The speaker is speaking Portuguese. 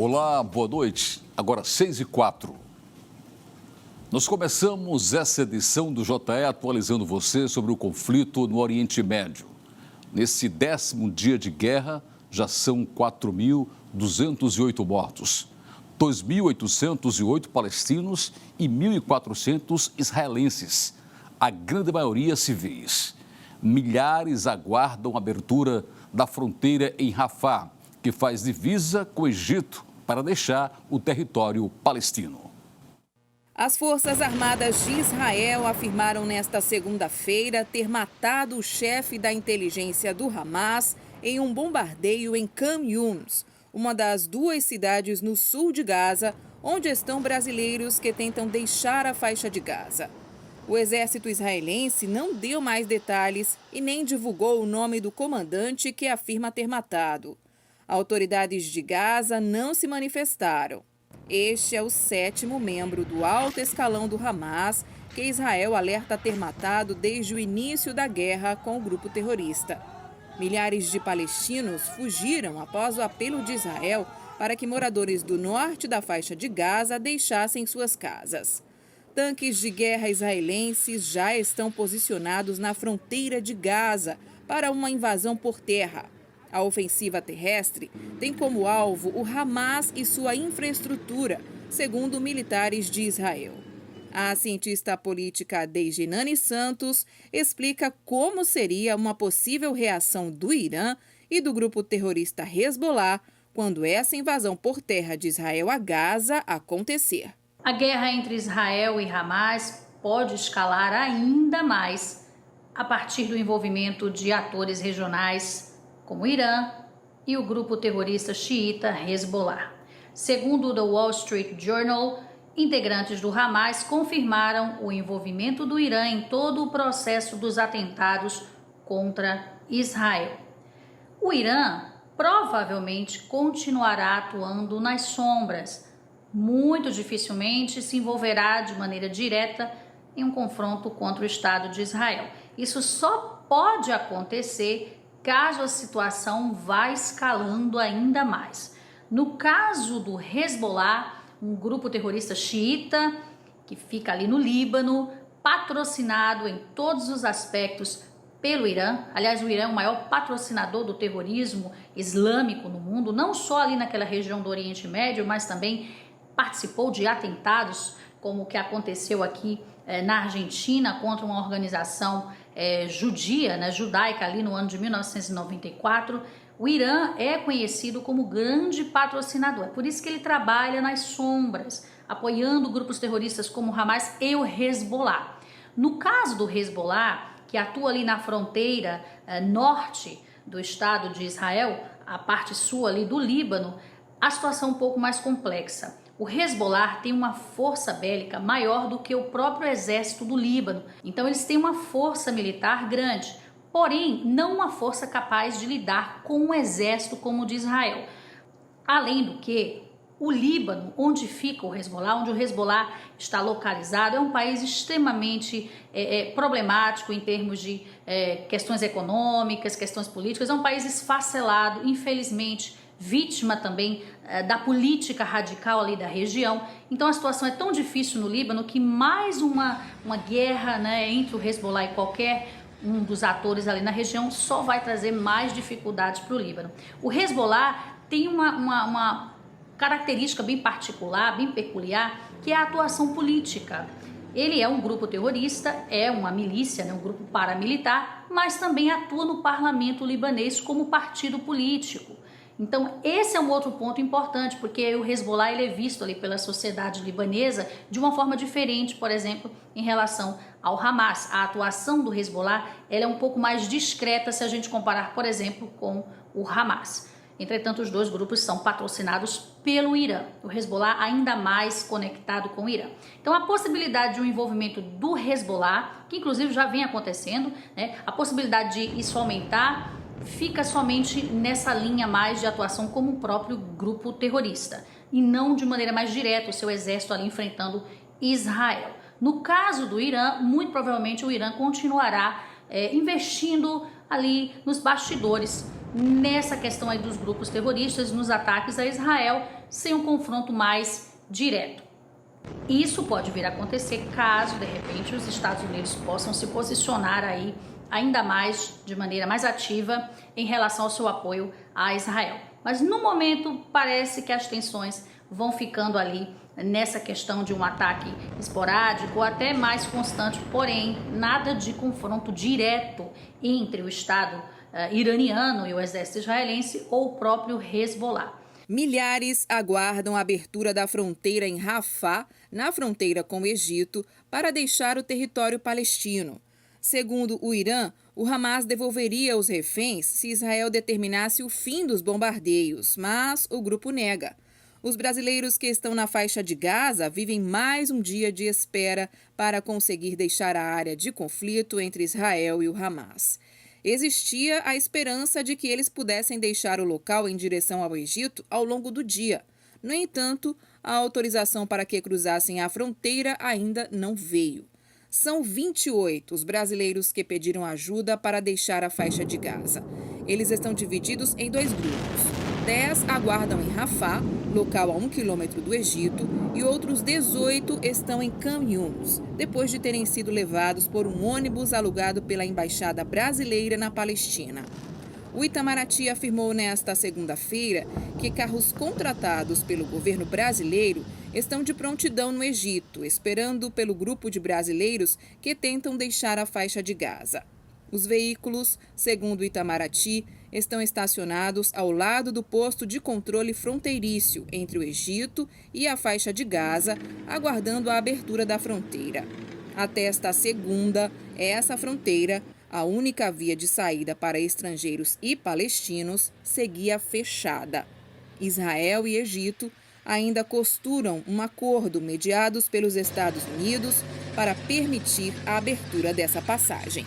Olá, boa noite. Agora 6h04. Nós começamos essa edição do JE atualizando você sobre o conflito no Oriente Médio. Nesse 10º dia de guerra, já são 4.208 mortos, 2.808 palestinos e 1.400 israelenses, a grande maioria civis. Milhares aguardam a abertura da fronteira em Rafah, que faz divisa com o Egito para deixar o território palestino. As Forças Armadas de Israel afirmaram nesta segunda-feira ter matado o chefe da inteligência do Hamas em um bombardeio em Khan Younis, uma das 2 cidades no sul de Gaza, onde estão brasileiros que tentam deixar a faixa de Gaza. O exército israelense não deu mais detalhes e nem divulgou o nome do comandante que afirma ter matado. Autoridades de Gaza não se manifestaram. Este é o 7º membro do alto escalão do Hamas que Israel alerta ter matado desde o início da guerra com o grupo terrorista. Milhares de palestinos fugiram após o apelo de Israel para que moradores do norte da faixa de Gaza deixassem suas casas. Tanques de guerra israelenses já estão posicionados na fronteira de Gaza para uma invasão por terra. A ofensiva terrestre tem como alvo o Hamas e sua infraestrutura, segundo militares de Israel. A cientista política Dejinane Santos explica como seria uma possível reação do Irã e do grupo terrorista Hezbollah quando essa invasão por terra de Israel a Gaza acontecer. A guerra entre Israel e Hamas pode escalar ainda mais a partir do envolvimento de atores regionais como o Irã e o grupo terrorista xiita Hezbollah. Segundo o The Wall Street Journal, integrantes do Hamas confirmaram o envolvimento do Irã em todo o processo dos atentados contra Israel. O Irã provavelmente continuará atuando nas sombras. Muito dificilmente se envolverá de maneira direta em um confronto contra o Estado de Israel. Isso só pode acontecer caso a situação vá escalando ainda mais. No caso do Hezbollah, um grupo terrorista xiita que fica ali no Líbano, patrocinado em todos os aspectos pelo Irã. Aliás, o Irã é o maior patrocinador do terrorismo islâmico no mundo, não só ali naquela região do Oriente Médio, mas também participou de atentados como o que aconteceu aqui na Argentina contra uma organização judia, judaica ali no ano de 1994. O Irã é conhecido como grande patrocinador, por isso que ele trabalha nas sombras, apoiando grupos terroristas como o Hamas e o Hezbollah. No caso do Hezbollah, que atua ali na fronteira norte do Estado de Israel, a parte sul ali do Líbano, a situação é um pouco mais complexa. O Hezbollah tem uma força bélica maior do que o próprio exército do Líbano. Então eles têm uma força militar grande, porém não uma força capaz de lidar com um exército como o de Israel. Além do que, o Líbano, onde fica o Hezbollah, onde o Hezbollah está localizado, é um país extremamente problemático em termos de questões econômicas, questões políticas. É um país esfacelado, infelizmente, vítima também da política radical ali da região. Então a situação é tão difícil no Líbano que mais uma guerra entre o Hezbollah e qualquer um dos atores ali na região só vai trazer mais dificuldades para o Líbano. O Hezbollah tem uma característica bem particular, bem peculiar, que é a atuação política. Ele é um grupo terrorista, é uma milícia, um grupo paramilitar, mas também atua no parlamento libanês como partido político. Então esse é um outro ponto importante, porque o Hezbollah ele é visto ali pela sociedade libanesa de uma forma diferente, por exemplo, em relação ao Hamas. A atuação do Hezbollah ela é um pouco mais discreta se a gente comparar, por exemplo, com o Hamas. Entretanto, os dois grupos são patrocinados pelo Irã. O Hezbollah ainda mais conectado com o Irã. Então, a possibilidade de um envolvimento do Hezbollah, que inclusive já vem acontecendo, a possibilidade de isso aumentar, fica somente nessa linha mais de atuação como o próprio grupo terrorista e não de maneira mais direta o seu exército ali enfrentando Israel. No caso do Irã, muito provavelmente o Irã continuará investindo ali nos bastidores nessa questão aí dos grupos terroristas, nos ataques a Israel, sem um confronto mais direto. Isso pode vir a acontecer caso, de repente, os Estados Unidos possam se posicionar aí ainda mais, de maneira mais ativa, em relação ao seu apoio a Israel. Mas no momento parece que as tensões vão ficando ali nessa questão de um ataque esporádico ou até mais constante, porém nada de confronto direto entre o Estado iraniano e o exército israelense ou o próprio Hezbollah. Milhares aguardam a abertura da fronteira em Rafah, na fronteira com o Egito, para deixar o território palestino. Segundo o Irã, o Hamas devolveria os reféns se Israel determinasse o fim dos bombardeios, mas o grupo nega. Os brasileiros que estão na faixa de Gaza vivem mais um dia de espera para conseguir deixar a área de conflito entre Israel e o Hamas. Existia a esperança de que eles pudessem deixar o local em direção ao Egito ao longo do dia. No entanto, a autorização para que cruzassem a fronteira ainda não veio. São 28 os brasileiros que pediram ajuda para deixar a faixa de Gaza. Eles estão divididos em 2 grupos. 10 aguardam em Rafah, local a 1 quilômetro do Egito, e outros 18 estão em Khan Younis, depois de terem sido levados por um ônibus alugado pela Embaixada Brasileira na Palestina. O Itamaraty afirmou nesta segunda-feira que carros contratados pelo governo brasileiro estão de prontidão no Egito, esperando pelo grupo de brasileiros que tentam deixar a faixa de Gaza. Os veículos, segundo o Itamaraty, estão estacionados ao lado do posto de controle fronteiriço entre o Egito e a faixa de Gaza, aguardando a abertura da fronteira. Até esta segunda, essa fronteira, a única via de saída para estrangeiros e palestinos, seguia fechada. Israel e Egito ainda costuram um acordo mediados pelos Estados Unidos para permitir a abertura dessa passagem.